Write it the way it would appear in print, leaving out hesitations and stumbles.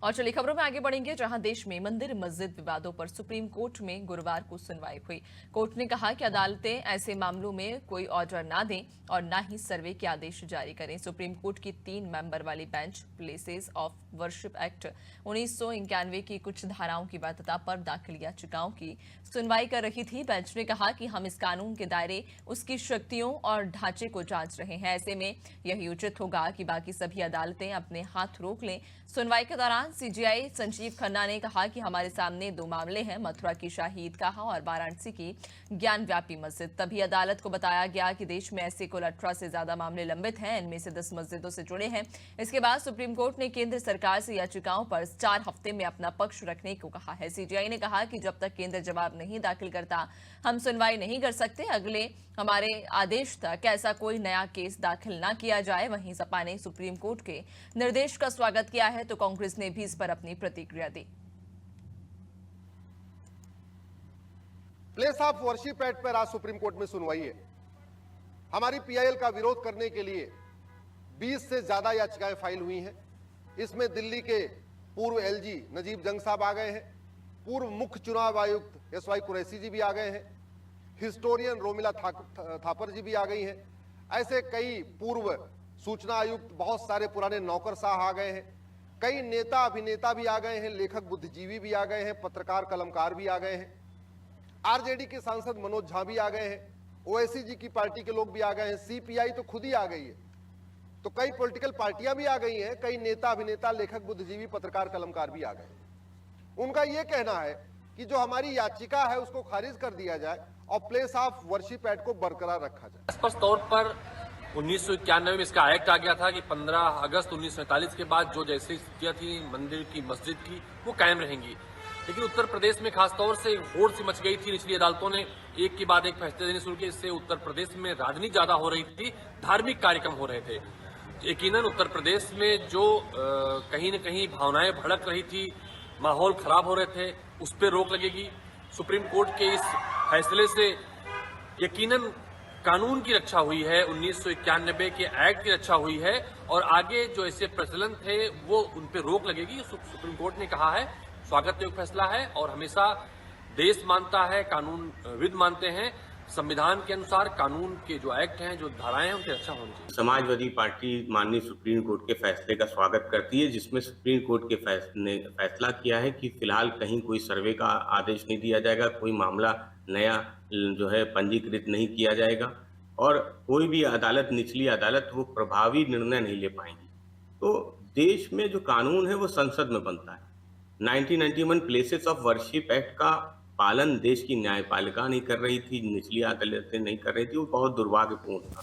और चलिए खबरों में आगे बढ़ेंगे, जहां देश में मंदिर मस्जिद विवादों पर सुप्रीम कोर्ट में गुरुवार को सुनवाई हुई। कोर्ट ने कहा कि अदालतें ऐसे मामलों में कोई ऑर्डर ना दें और ना ही सर्वे के आदेश जारी करें। सुप्रीम कोर्ट की 3 मेंबर वाली bench places of worship act 1991 की कुछ धाराओं की वैधता पर दाखिल याचिकाओं की सुनवाई कर रही थी। बेंच ने कहा कि हम इस कानून के दायरे, उसकी शक्तियों और ढांचे को जांच रहे हैं। ऐसे में यही उचित होगा कि बाकी सभी अदालतें अपने हाथ रोक लें। सुनवाई के दौरान सीजीआई संजीव खन्ना ने कहा कि हमारे सामने 2 मामले हैं, मथुरा की शाही ईदगाह और वाराणसी की ज्ञानव्यापी मस्जिद। तभी अदालत को बताया गया कि देश में ऐसे कुल 18 से ज्यादा मामले लंबित हैं, इनमें से 10 मस्जिदों से जुड़े हैं। इसके बाद सुप्रीम कोर्ट ने केंद्र सरकार से याचिकाओं पर 4 हफ्ते में अपना पक्ष रखने को कहा है। सीजीआई ने कहा कि जब तक केंद्र जवाब नहीं दाखिल करता, हम सुनवाई नहीं कर सकते। अगले हमारे आदेश तक ऐसा कोई नया केस दाखिल ना किया जाए। वहीं सपा ने सुप्रीम कोर्ट के निर्देश का स्वागत किया है, तो कांग्रेस ने भी इस पर अपनी प्रतिक्रिया दी। प्लेस ऑफ वर्शिप एक्ट पर आज सुप्रीम कोर्ट में सुनवाई है। हमारी पीआईएल का विरोध करने के लिए 20 से ज्यादा याचिकाएं फाइल हुई हैं। इसमें दिल्ली के पूर्व एलजी नजीब जंग साहब आ गए हैं, पूर्व मुख्य चुनाव आयुक्त एसवाई कुरैशी जी भी आ गए हैं, हिस्टोरियन रोमिला थापर जी भी आ गई हैं। ऐसे कई पूर्व सूचना आयुक्त, बहुत सारे पुराने नौकरशाह आ गए हैं, कई नेता अभिनेता भी आ गए हैं, लेखक बुद्धिजीवी भी आ गए हैं, पत्रकार कलमकार भी आ गए हैं, आरजेडी के सांसद मनोज झा भी आ गए हैं, ओवैसी जी की पार्टी के लोग भी आ गए हैं, सीपीआई तो खुद ही आ गई है। तो कई पॉलिटिकल पार्टियां भी आ गई हैं, कई नेता अभिनेता, लेखक बुद्धिजीवी, पत्रकार कलमकार भी आ गए हैं। उनका यह कहना है कि जो हमारी याचिका है उसको खारिज कर दिया जाए और प्लेस ऑफ वर्शिप एक्ट को बरकरार रखा जाए। स्पष्ट तौर पर 1991 में इसका एक्ट आ गया था कि 15 अगस्त 1947 के बाद जो जैसी स्थितियां थी मंदिर की, मस्जिद की, वो कायम रहेंगी। लेकिन उत्तर प्रदेश में खासतौर से होड़ सी मच गई थी। निचली अदालतों ने एक के बाद एक फैसले देने शुरू किए। इससे उत्तर प्रदेश में राजनीति ज्यादा हो रही थी, धार्मिक कार्यक्रम हो रहे थे। यकीनन उत्तर प्रदेश में जो कहीं न कहीं भावनाएं भड़क रही थी, माहौल खराब हो रहे थे, उस पर रोक लगेगी। सुप्रीम कोर्ट के इस फैसले से यकीनन कानून की रक्षा हुई है, 1991 के एक्ट की रक्षा हुई है और आगे जो ऐसे प्रचलन थे वो उन पर रोक लगेगी। सुप्रीम कोर्ट ने कहा है, स्वागत योग्य फैसला है और हमेशा देश मानता है, कानूनविद मानते हैं, संविधान के अनुसार कानून के जो एक्ट हैं, जो धाराएं हैं, उनकी रक्षा होनी चाहिए। समाजवादी पार्टी माननीय सुप्रीम कोर्ट के फैसले का स्वागत करती है, जिसमें सुप्रीम कोर्ट के ने फैसला किया है कि फिलहाल कहीं कोई सर्वे का आदेश नहीं दिया जाएगा, कोई मामला नया जो है पंजीकृत नहीं किया जाएगा और कोई भी अदालत, निचली अदालत, वो प्रभावी निर्णय नहीं ले पाएंगी। तो देश में जो कानून है वो संसद में बनता है। 1991 प्लेसेस ऑफ वर्शिप एक्ट का पालन देश की न्यायपालिका नहीं कर रही थी, निचली अदालतें नहीं कर रही थी, वो बहुत दुर्भाग्यपूर्ण था।